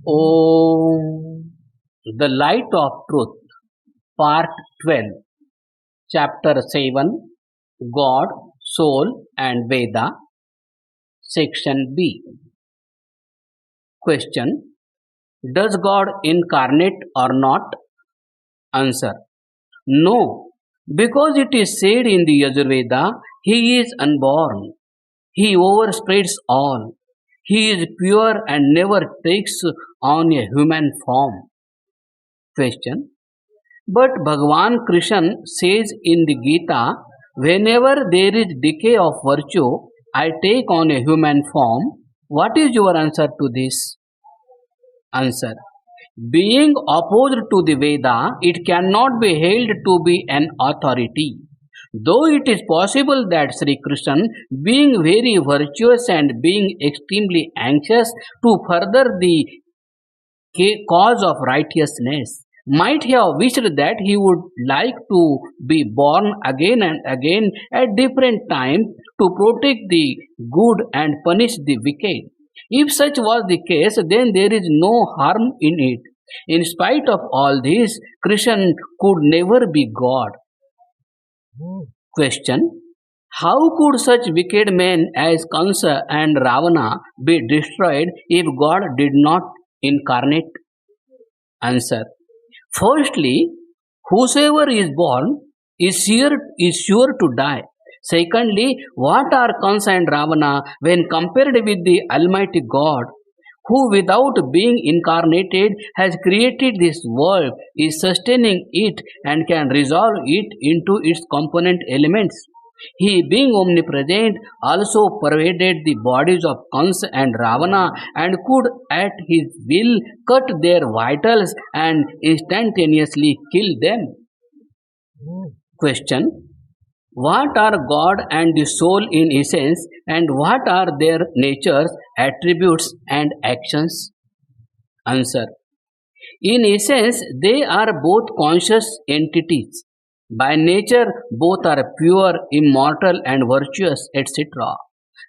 Om. The Light of Truth, Part 12, Chapter 7, God, Soul and Veda, Section B. Question: does God incarnate or not? Answer: no, because it is said in the Yajurveda, He is unborn, He overspreads all, He is pure and never takes on a human form. Question: but Bhagwan Krishna says in the Gita, whenever there is decay of virtue, I take on a human form. What is your answer to this? Answer: being opposed to the Veda, it cannot be held to be an authority. Though it is possible that Sri Krishna, being very virtuous and being extremely anxious to further the cause of righteousness, might have wished that he would like to be born again and again at different times to protect the good and punish the wicked. If such was the case, then there is no harm in it. In spite of all this, Krishna could never be God. Question: how could such wicked men as Kansa and Ravana be destroyed if God did not incarnate? Answer: firstly, whosoever is born is sure to die. Secondly, what are Kansa and Ravana when compared with the Almighty God, who without being incarnated has created this world, is sustaining it, and can resolve it into its component elements? He, being omnipresent, also pervaded the bodies of Kansa and Ravana and could at his will cut their vitals and instantaneously kill them. Question: what are God and the soul in essence, and what are their natures, attributes, and actions? Answer: in essence, they are both conscious entities. By nature, both are pure, immortal, and virtuous, etc.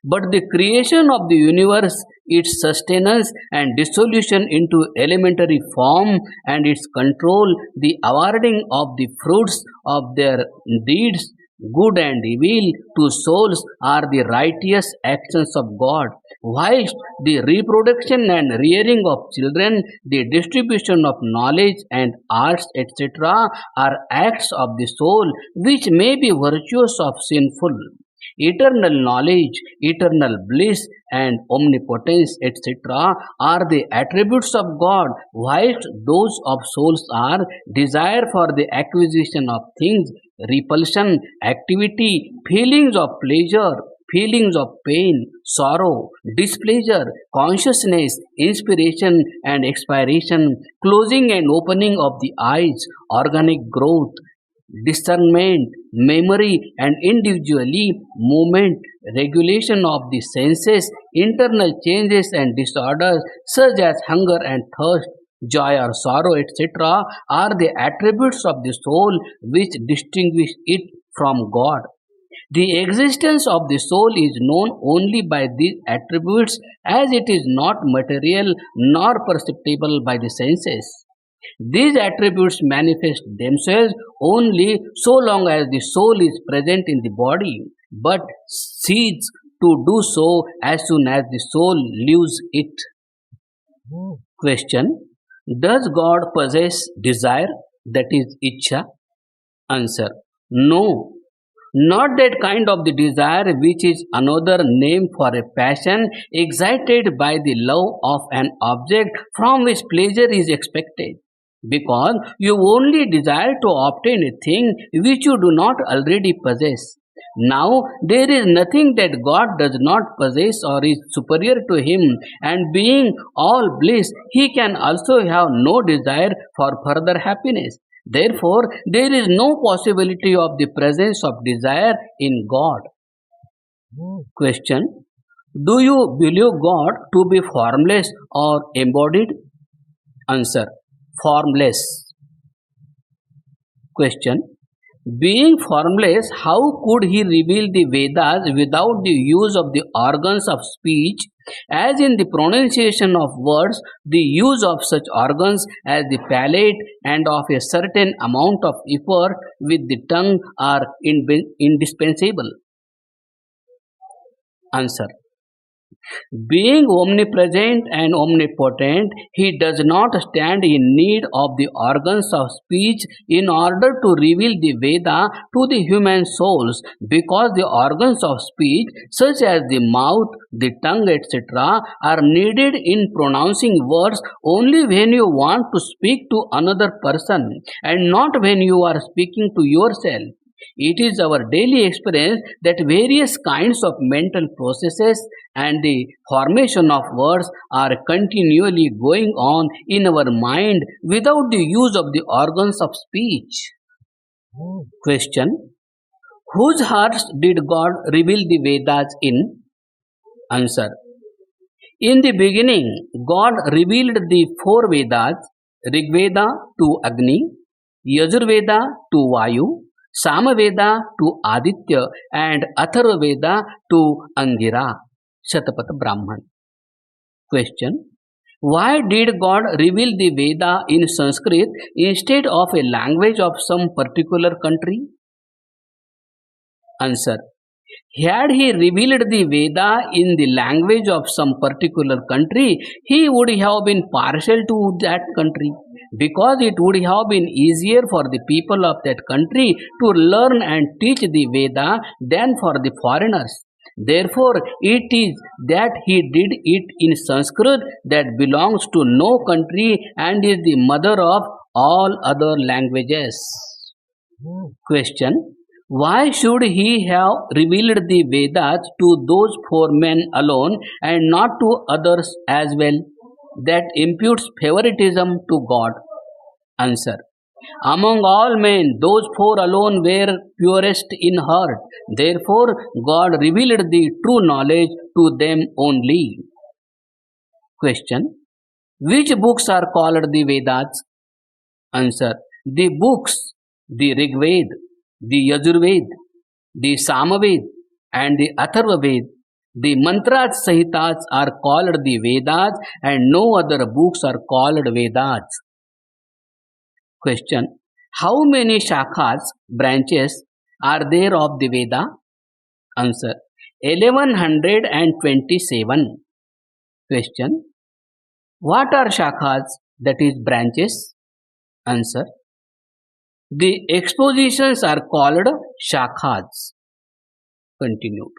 But the creation of the universe, its sustenance and dissolution into elementary form, and its control, the awarding of the fruits of their deeds, good and evil, to souls are the righteous actions of God, whilst the reproduction and rearing of children, the distribution of knowledge and arts, etc., are acts of the soul, which may be virtuous of sinful. Eternal knowledge, eternal bliss, and omnipotence, etc., are the attributes of God, whilst those of souls are desire for the acquisition of things, repulsion, activity, feelings of pleasure, feelings of pain, sorrow, displeasure, consciousness, inspiration and expiration, closing and opening of the eyes, organic growth, discernment, memory, and individually movement, regulation of the senses, internal changes and disorders such as hunger and thirst, joy or sorrow, etc., are the attributes of the soul which distinguish it from God. The existence of the soul is known only by these attributes, as it is not material nor perceptible by the senses. These attributes manifest themselves only so long as the soul is present in the body, but cease to do so as soon as the soul leaves it. Question: does God possess desire, that is, Ichha? Answer: no, not that kind of the desire which is another name for a passion excited by the love of an object from which pleasure is expected, because you only desire to obtain a thing which you do not already possess. Now, there is nothing that God does not possess or is superior to Him, and being all bliss, He can also have no desire for further happiness. Therefore, there is no possibility of the presence of desire in God. Question: do you believe God to be formless or embodied? Answer: formless. Question: Being formless, how could he reveal the Vedas without the use of the organs of speech, as in the pronunciation of words, the use of such organs as the palate and of a certain amount of effort with the tongue are indispensable? Answer. Being omnipresent and omnipotent, he does not stand in need of the organs of speech in order to reveal the Veda to the human souls, because the organs of speech, such as the mouth, the tongue, etc., are needed in pronouncing words only when you want to speak to another person and not when you are speaking to yourself. It is our daily experience that various kinds of mental processes and the formation of words are continually going on in our mind without the use of the organs of speech. Question. Whose hearts did God reveal the Vedas in? Answer. In the beginning, God revealed the four Vedas, Rigveda to Agni, Yajurveda to Vayu, Samaveda to Aditya, and Atharvaveda to Angira, Shatapat Brahman. Question. Why did God reveal the Veda in Sanskrit instead of a language of some particular country? Answer. Had he revealed the Veda in the language of some particular country, he would have been partial to that country, because it would have been easier for the people of that country to learn and teach the Veda than for the foreigners. Therefore, it is that he did it in Sanskrit, that belongs to no country and is the mother of all other languages. Question. Why should he have revealed the Vedas to those four men alone and not to others as well? That imputes favoritism to God. Answer. Among all men, those four alone were purest in heart. Therefore, God revealed the true knowledge to them only. Question. Which books are called the Vedas? Answer. The books, the Rigved, the Yajurved, the Samaved, and the Atharvaved, the Mantras Sahitas are called the Vedas, and no other books are called Vedas. Question. How many shakhas, branches, are there of the Veda? Answer. 1127. Question. What are shakhas, that is branches? Answer. The expositions are called shakhas. Continued.